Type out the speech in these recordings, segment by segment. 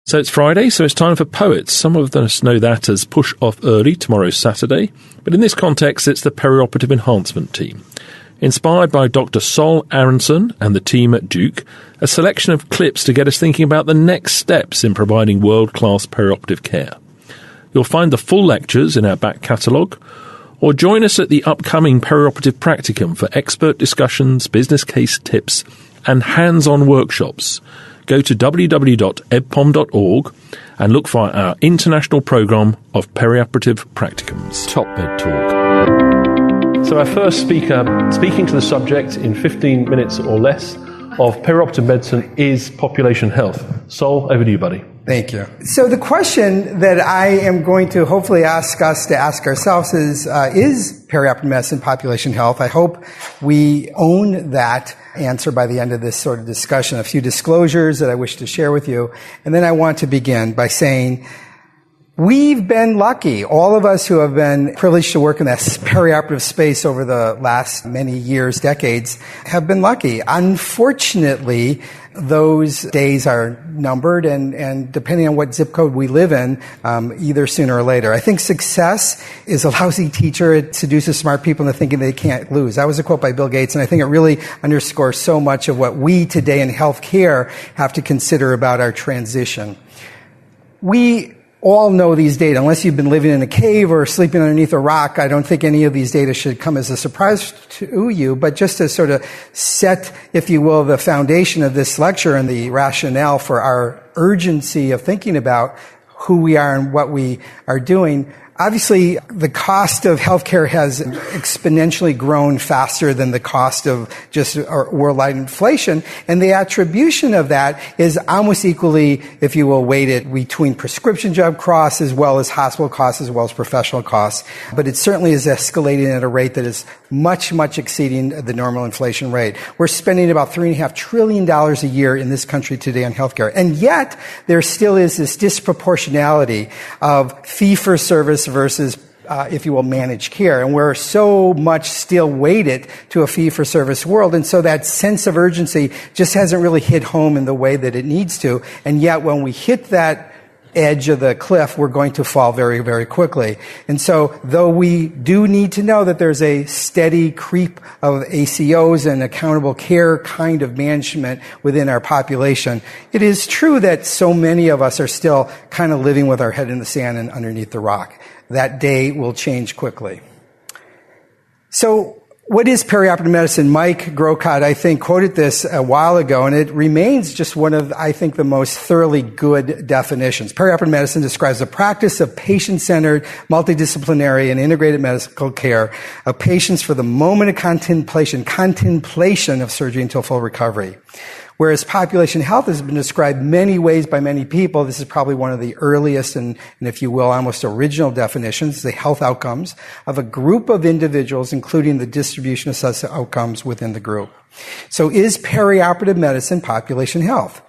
So it's Friday, so it's time for Poets. Some of us know that as Push Off Early, tomorrow's Saturday. But in this context, it's the Perioperative Enhancement team. Inspired by Dr. Sol Aronson and the team at Duke, a selection of clips to get us thinking about the next steps in providing world-class perioperative care. You'll find the full lectures in our back catalogue, or join us at the upcoming Perioperative Practicum for expert discussions, business case tips, and hands-on workshops. Go to www.ebpom.org and look for our international programme of perioperative practicums. Top Bed Talk. So our first speaker, speaking to the subject in 15 minutes or less of perioperative medicine, is population health. Sol, over to you, buddy. Thank you. So the question that I am going to hopefully ask us to ask ourselves is perioperative medicine population health? I hope we own that answer by the end of this sort of discussion. A few disclosures that I wish to share with you. And then I want to begin by saying we've been lucky. All of us who have been privileged to work in that perioperative space over the last many years, decades, have been lucky. Unfortunately, those days are numbered, and depending on what zip code we live in, either sooner or later. I think success is a lousy teacher. It seduces smart people into thinking they can't lose. That was a quote by Bill Gates, and I think it really underscores so much of what we today in healthcare have to consider about our transition. We all know these data. Unless you've been living in a cave or sleeping underneath a rock, I don't think any of these data should come as a surprise to you, but just to sort of set, if you will, the foundation of this lecture and the rationale for our urgency of thinking about who we are and what we are doing. Obviously, the cost of healthcare has exponentially grown faster than the cost of just worldwide inflation, and the attribution of that is almost equally, if you will, weighted between prescription drug costs as well as hospital costs as well as professional costs. But it certainly is escalating at a rate that is much, much exceeding the normal inflation rate. We're spending about $3.5 trillion a year in this country today on healthcare, and yet there still is this disproportionality of fee-for-service versus, if you will, managed care. And we're so much still weighted to a fee-for-service world. And so that sense of urgency just hasn't really hit home in the way that it needs to. And yet when we hit that edge of the cliff, we're going to fall very, very quickly. And so though we do need to know that there's a steady creep of ACOs and accountable care kind of management within our population, it is true that so many of us are still kind of living with our head in the sand and underneath the rock. That day will change quickly. So what is perioperative medicine? Mike Grocott, I think, quoted this a while ago, and it remains just one of, I think, the most thoroughly good definitions. Perioperative medicine describes the practice of patient-centered, multidisciplinary, and integrated medical care of patients for the moment of contemplation of surgery until full recovery. Whereas population health has been described many ways by many people, this is probably one of the earliest and if you will, almost original definitions, the health outcomes of a group of individuals, including the distribution of such outcomes within the group. So is perioperative medicine population health?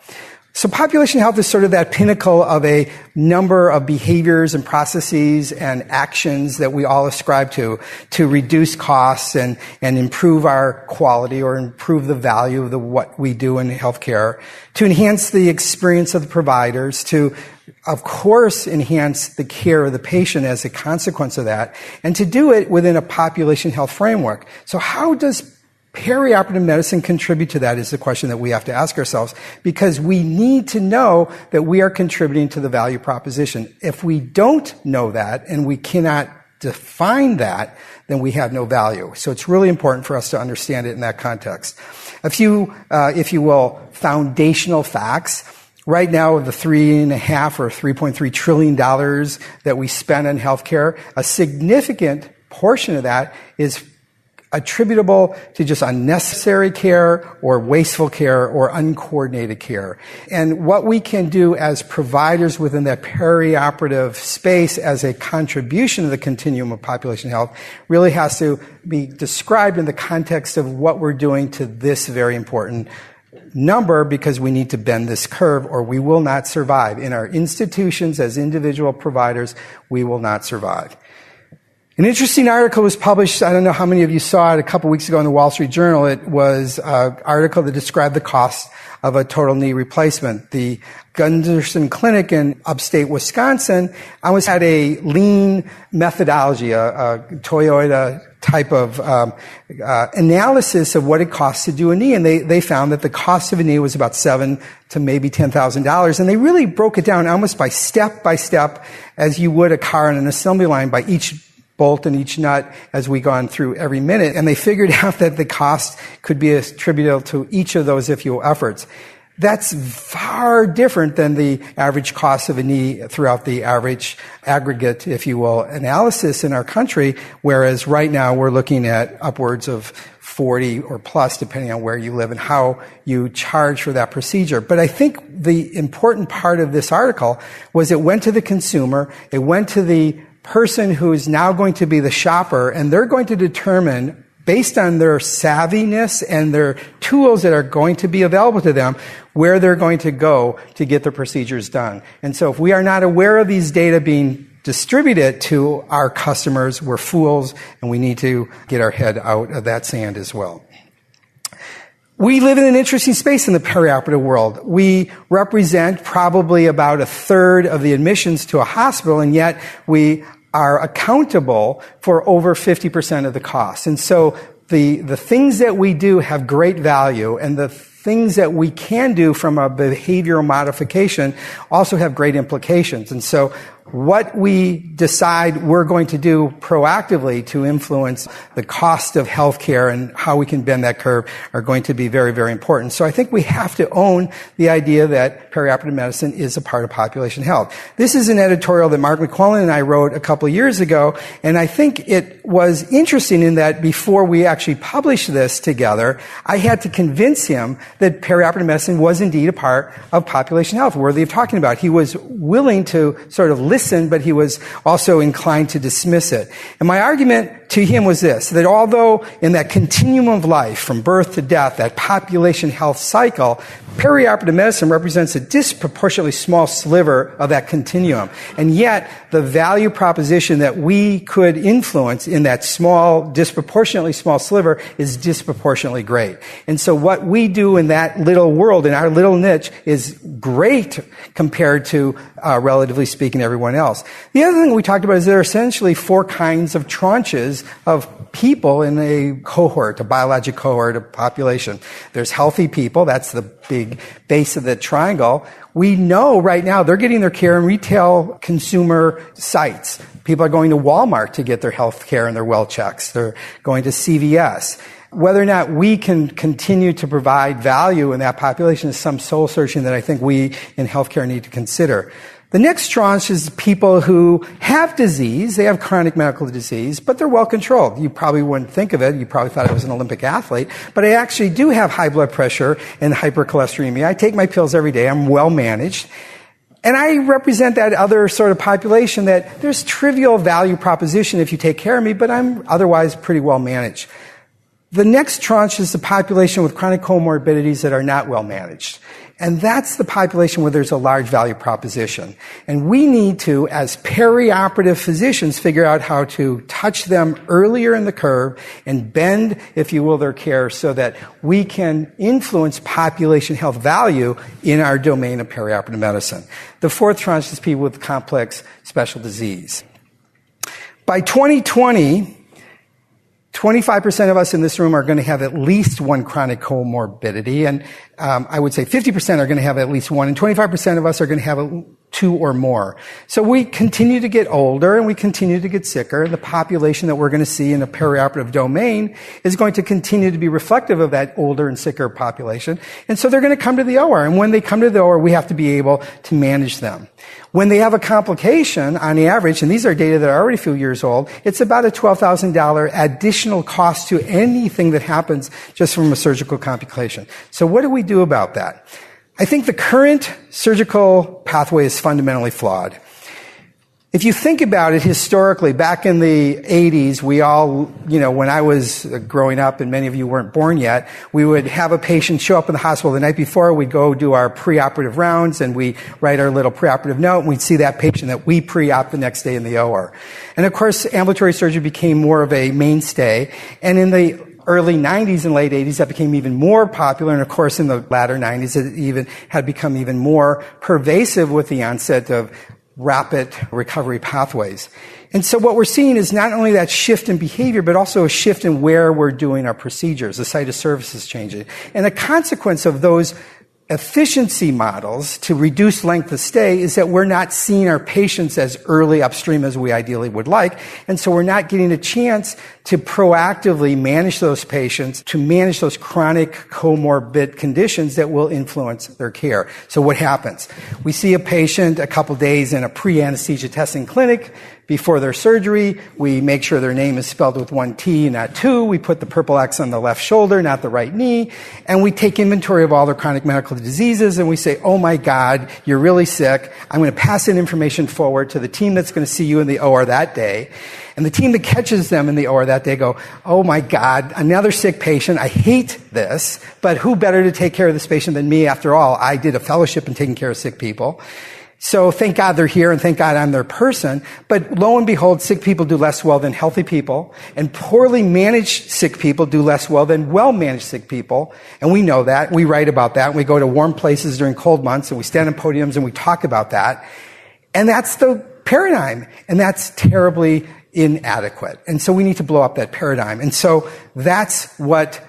So population health is sort of that pinnacle of a number of behaviors and processes and actions that we all ascribe to reduce costs and improve our quality or improve the value of what we do in healthcare, to enhance the experience of the providers, to, of course, enhance the care of the patient as a consequence of that, and to do it within a population health framework. So how does perioperative medicine contribute to that is the question that we have to ask ourselves, because we need to know that we are contributing to the value proposition. If we don't know that and we cannot define that, then we have no value. So it's really important for us to understand it in that context. A few, if you will, foundational facts. Right now, the $3.5 or $3.3 trillion that we spend on healthcare, a significant portion of that is attributable to just unnecessary care or wasteful care or uncoordinated care. And what we can do as providers within that perioperative space as a contribution to the continuum of population health really has to be described in the context of what we're doing to this very important number, because we need to bend this curve or we will not survive. In our institutions as individual providers, we will not survive. An interesting article was published, I don't know how many of you saw it, a couple weeks ago in the Wall Street Journal. It was an article that described the cost of a total knee replacement. The Gunderson Clinic in upstate Wisconsin always had a lean methodology, a Toyota type of analysis of what it costs to do a knee, and they found that the cost of a knee was about $7,000 to maybe $10,000, and they really broke it down almost by step, as you would a car on an assembly line, by each bolt and each nut as we gone through every minute. And they figured out that the cost could be attributable to each of those, if you will, efforts. That's far different than the average cost of a knee throughout the average aggregate, if you will, analysis in our country, whereas right now we're looking at upwards of 40 or plus, depending on where you live and how you charge for that procedure. But I think the important part of this article was it went to the consumer, it went to the person who is now going to be the shopper, and they're going to determine, based on their savviness and their tools that are going to be available to them, where they're going to go to get the procedures done. And so if we are not aware of these data being distributed to our customers, we're fools, and we need to get our head out of that sand as well. We live in an interesting space in the perioperative world. We represent probably about a third of the admissions to a hospital, and yet we are accountable for over 50% of the cost. And so the things that we do have great value, and the things that we can do from a behavioral modification also have great implications. And so what we decide we're going to do proactively to influence the cost of healthcare and how we can bend that curve are going to be very, very important. So I think we have to own the idea that perioperative medicine is a part of population health. This is an editorial that Mark McClellan and I wrote a couple of years ago, and I think it was interesting in that before we actually published this together, I had to convince him that perioperative medicine was indeed a part of population health, worthy of talking about. He was willing to sort of listen, but he was also inclined to dismiss it. And my argument to him was this, that although in that continuum of life, from birth to death, that population health cycle, perioperative medicine represents a disproportionately small sliver of that continuum. And yet, the value proposition that we could influence in that small, disproportionately small sliver is disproportionately great. And so what we do in that little world, in our little niche, is great compared to, relatively speaking, everyone else. The other thing we talked about is there are essentially four kinds of tranches of people in a cohort, a biologic cohort of population. There's healthy people, that's the big base of the triangle. We know right now they're getting their care in retail consumer sites. People are going to Walmart to get their health care and their well checks. They're going to CVS. Whether or not we can continue to provide value in that population is some soul searching that I think we in healthcare need to consider. The next tranche is people who have disease, they have chronic medical disease, but they're well controlled. You probably wouldn't think of it. You probably thought I was an Olympic athlete, but I actually do have high blood pressure and hypercholesteremia. I take my pills every day. I'm well managed. And I represent that other sort of population that there's trivial value proposition if you take care of me, but I'm otherwise pretty well managed. The next tranche is the population with chronic comorbidities that are not well managed. And that's the population where there's a large value proposition. And we need to, as perioperative physicians, figure out how to touch them earlier in the curve and bend, if you will, their care so that we can influence population health value in our domain of perioperative medicine. The fourth tranche is people with complex special disease. By 2020, 25% of us in this room are going to have at least one chronic comorbidity, and I would say 50% are going to have at least one, and 25% of us are going to have two or more. So we continue to get older, and we continue to get sicker, and the population that we're going to see in a perioperative domain is going to continue to be reflective of that older and sicker population, and so they're going to come to the OR, and when they come to the OR, we have to be able to manage them. When they have a complication, on the average, and these are data that are already a few years old, it's about a $12,000 additional cost to anything that happens just from a surgical complication. So what do we do about that? I think the current surgical pathway is fundamentally flawed. If you think about it historically, back in the 80s, we all, when I was growing up, and many of you weren't born yet, we would have a patient show up in the hospital the night before. We'd go do our preoperative rounds, and we write our little preoperative note, and we'd see that patient that we pre-op the next day in the OR. And of course, ambulatory surgery became more of a mainstay. And in the early 90s and late 80s, that became even more popular. And of course, in the latter 90s, it even had become even more pervasive with the onset of rapid recovery pathways. And so what we're seeing is not only that shift in behavior, but also a shift in where we're doing our procedures. The site of service is changing. And a consequence of those efficiency models to reduce length of stay is that we're not seeing our patients as early upstream as we ideally would like. And so we're not getting a chance to proactively manage those patients, to manage those chronic comorbid conditions that will influence their care. So what happens? We see a patient a couple days in a pre-anesthesia testing clinic. Before their surgery, we make sure their name is spelled with one T, not two. We put the purple X on the left shoulder, not the right knee. And we take inventory of all their chronic medical diseases, and we say, oh my God, you're really sick. I'm going to pass that information forward to the team that's going to see you in the OR that day. And the team that catches them in the OR that day go, oh my God, another sick patient. I hate this, but who better to take care of this patient than me? After all, I did a fellowship in taking care of sick people. So thank God they're here, and thank God I'm their person. But lo and behold, sick people do less well than healthy people, and poorly managed sick people do less well than well-managed sick people. And we know that. We write about that. We go to warm places during cold months, and we stand on podiums, and we talk about that. And that's the paradigm, and that's terribly inadequate. And so we need to blow up that paradigm. And so that's what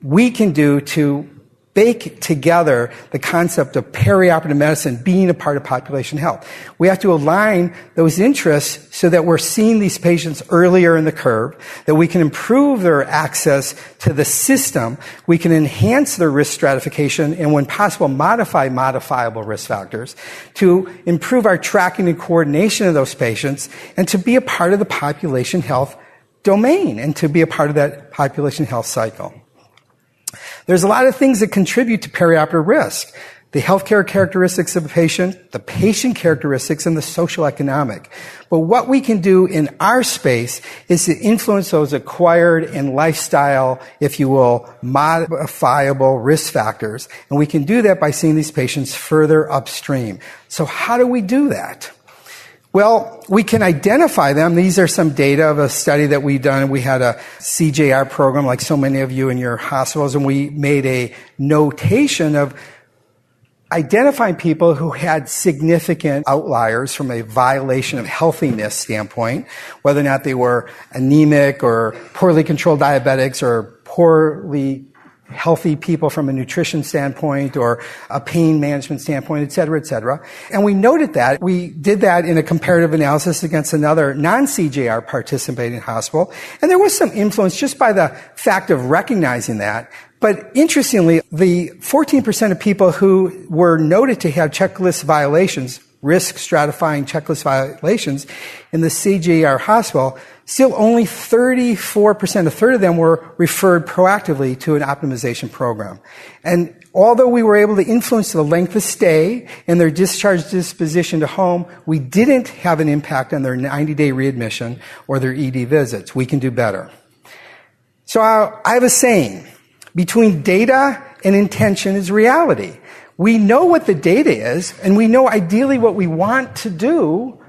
we can do to bake together the concept of perioperative medicine being a part of population health. We have to align those interests so that we're seeing these patients earlier in the curve, that we can improve their access to the system, we can enhance their risk stratification, and when possible, modify modifiable risk factors to improve our tracking and coordination of those patients, and to be a part of the population health domain, and to be a part of that population health cycle. There's a lot of things that contribute to perioperative risk. The healthcare characteristics of a patient, the patient characteristics, and the social economic. But what we can do in our space is to influence those acquired and lifestyle, if you will, modifiable risk factors. And we can do that by seeing these patients further upstream. So how do we do that? Well, we can identify them. These are some data of a study that we've done. We had a CJR program like so many of you in your hospitals, and we made a notation of identifying people who had significant outliers from a violation of healthiness standpoint, whether or not they were anemic or poorly controlled diabetics or poorly healthy people from a nutrition standpoint or a pain management standpoint, et cetera, et cetera. And we noted that. We did that in a comparative analysis against another non-CJR participating hospital. And there was some influence just by the fact of recognizing that. But interestingly, the 14% of people who were noted to have checklist violations, risk stratifying checklist violations in the CJR hospital, still only 34%, a third of them were referred proactively to an optimization program. And although we were able to influence the length of stay and their discharge disposition to home, we didn't have an impact on their 90-day readmission or their ED visits. We can do better. So I have a saying, between data and intention is reality. We know what the data is, and we know ideally what we want to do,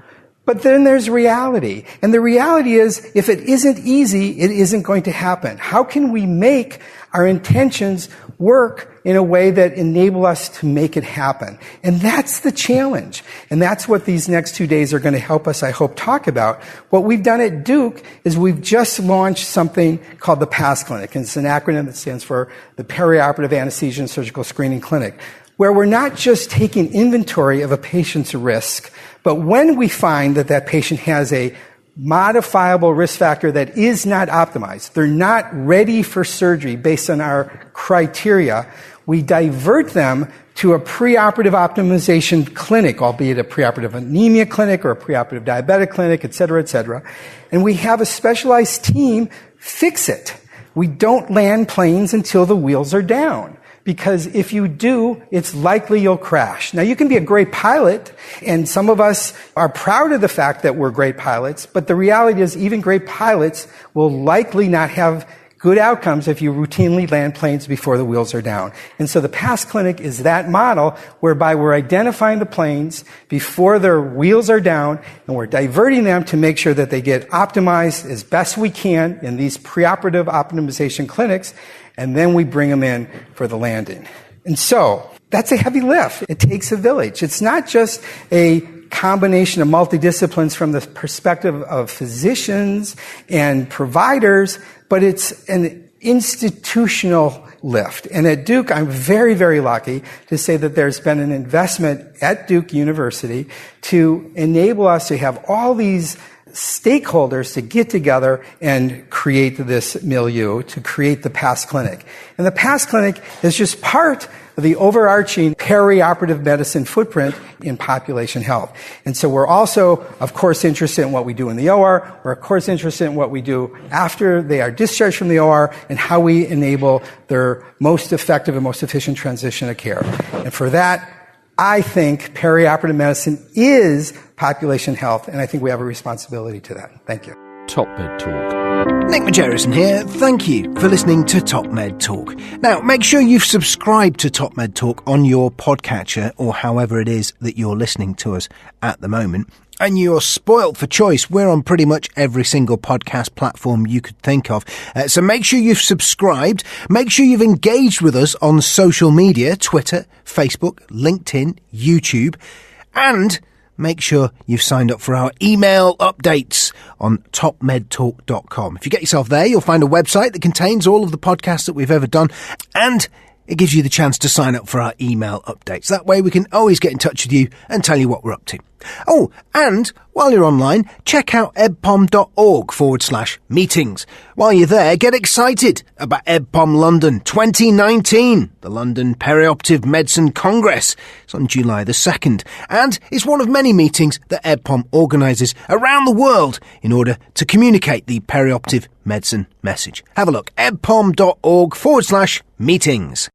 but then there's reality. And the reality is, if it isn't easy, it isn't going to happen. How can we make our intentions work in a way that enable us to make it happen? And that's the challenge. And that's what these next 2 days are going to help us, I hope, talk about. What we've done at Duke is we've just launched something called the PASS Clinic. And it's an acronym that stands for the Perioperative Anesthesia and Surgical Screening Clinic, where we're not just taking inventory of a patient's risk, but when we find that that patient has a modifiable risk factor that is not optimized, they're not ready for surgery based on our criteria, we divert them to a preoperative optimization clinic, albeit a preoperative anemia clinic or a preoperative diabetic clinic, et cetera, and we have a specialized team fix it. We don't land planes until the wheels are down, because if you do, it's likely you'll crash. Now, you can be a great pilot, and some of us are proud of the fact that we're great pilots, but the reality is even great pilots will likely not have good outcomes if you routinely land planes before the wheels are down. And so the PASS clinic is that model whereby we're identifying the planes before their wheels are down, and we're diverting them to make sure that they get optimized as best we can in these preoperative optimization clinics, and then we bring them in for the landing. And so that's a heavy lift. It takes a village. It's not just a combination of multidisciplines from the perspective of physicians and providers, but it's an institutional lift. And at Duke, I'm very, very lucky to say that there's been an investment at Duke University to enable us to have all these stakeholders to get together and create this milieu, to create the PASS Clinic. And the PASS Clinic is just part of the overarching perioperative medicine footprint in population health. And so we're also, of course, interested in what we do in the OR. We're, of course, interested in what we do after they are discharged from the OR and how we enable their most effective and most efficient transition of care. And for that, I think perioperative medicine is population health, and I think we have a responsibility to that. Thank you. Top Med Talk. Nick Majerison here. Thank you for listening to Top Med Talk. Now, make sure you've subscribed to Top Med Talk on your podcatcher or however it is that you're listening to us at the moment. And you're spoilt for choice. We're on pretty much every single podcast platform you could think of. So make sure you've subscribed. Make sure you've engaged with us on social media, Twitter, Facebook, LinkedIn, YouTube. And make sure you've signed up for our email updates on topmedtalk.com. If you get yourself there, you'll find a website that contains all of the podcasts that we've ever done. And it gives you the chance to sign up for our email updates. That way we can always get in touch with you and tell you what we're up to. Oh, and while you're online, check out ebpom.org/meetings. While you're there, get excited about EBPOM London 2019, the London Perioperative Medicine Congress. It's on July the 2nd, and it's one of many meetings that EBPOM organises around the world in order to communicate the perioperative medicine message. Have a look, ebpom.org/meetings.